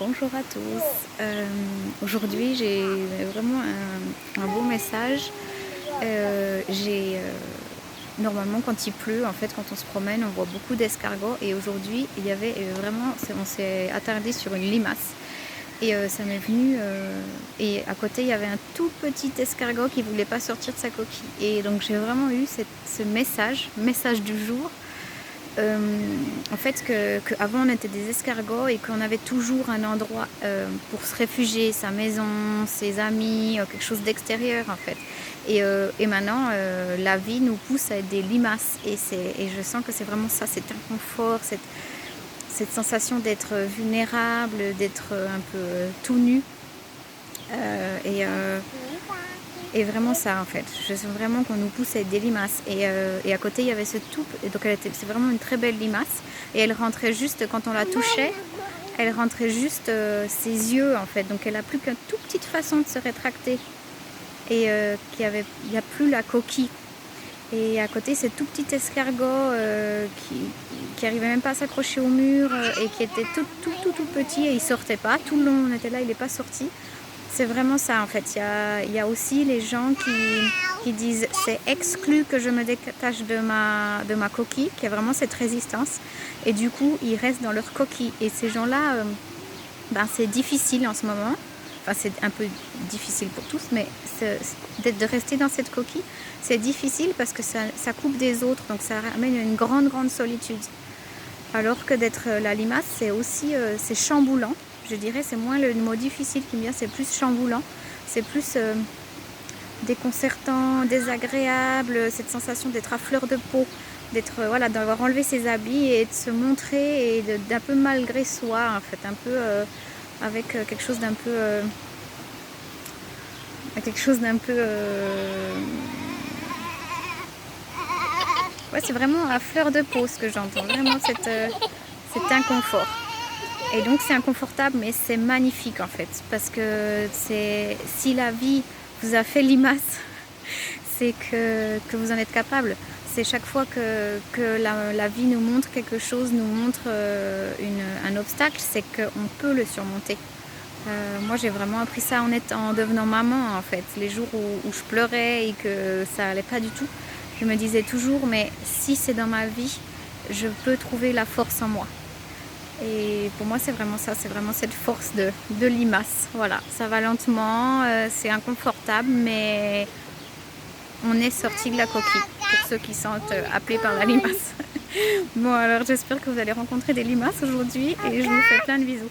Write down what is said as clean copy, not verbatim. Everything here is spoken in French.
Bonjour à tous. Aujourd'hui, j'ai vraiment un beau message. Normalement, quand il pleut, en fait, quand on se promène, on voit beaucoup d'escargots. Et aujourd'hui, il y avait vraiment, on s'est attardé sur une limace. Et ça m'est venu. Et à côté, il y avait un tout petit escargot qui voulait pas sortir de sa coquille. Et donc, j'ai vraiment eu ce message du jour. En fait, qu'avant on était des escargots et qu'on avait toujours un endroit pour se réfugier, sa maison, ses amis, quelque chose d'extérieur en fait. Et maintenant, la vie nous pousse à être des limaces et je sens que c'est vraiment ça, cet inconfort, cette sensation d'être vulnérable, d'être un peu tout nu. Et vraiment ça en fait, je sens vraiment qu'on nous pousse à être des limaces. Et à côté il y avait donc c'est vraiment une très belle limace. Et elle rentrait juste, quand on la touchait, elle rentrait juste ses yeux en fait. Donc elle n'a plus qu'une toute petite façon de se rétracter. Et il n'y a plus la coquille. Et à côté c'est tout petit escargot qui arrivait même pas à s'accrocher au mur et qui était tout petit et il sortait pas. Tout le long on était là, il n'est pas sorti. C'est vraiment ça en fait. Il y a aussi les gens qui disent c'est exclu que je me détache de ma coquille, qui a vraiment cette résistance. Et du coup, ils restent dans leur coquille. Et ces gens-là, c'est difficile en ce moment. Enfin, c'est un peu difficile pour tous, mais de rester dans cette coquille, c'est difficile parce que ça coupe des autres. Donc ça amène une grande solitude. Alors que d'être la limace, c'est aussi c'est chamboulant. Je dirais, c'est moins le mot difficile qui me vient, c'est plus chamboulant, c'est plus déconcertant, désagréable, cette sensation d'être à fleur de peau, voilà, d'avoir enlevé ses habits et de se montrer et d'un peu malgré soi, en fait, un peu avec quelque chose d'un peu, ouais, c'est vraiment à fleur de peau ce que j'entends, vraiment cet inconfort. Et donc c'est inconfortable, mais c'est magnifique en fait, parce que si la vie vous a fait limace, c'est que vous en êtes capable. C'est chaque fois que la vie nous montre quelque chose, nous montre un obstacle, c'est qu'on peut le surmonter. Moi j'ai vraiment appris ça en devenant maman en fait. Les jours où je pleurais et que ça allait pas du tout, je me disais toujours, mais si c'est dans ma vie, je peux trouver la force en moi. Et pour moi, c'est vraiment ça, c'est vraiment cette force de limace. Voilà, ça va lentement, c'est inconfortable, mais on est sorti de la coquille, pour ceux qui sentent appelés par la limace. Bon, alors j'espère que vous allez rencontrer des limaces aujourd'hui et je vous fais plein de bisous.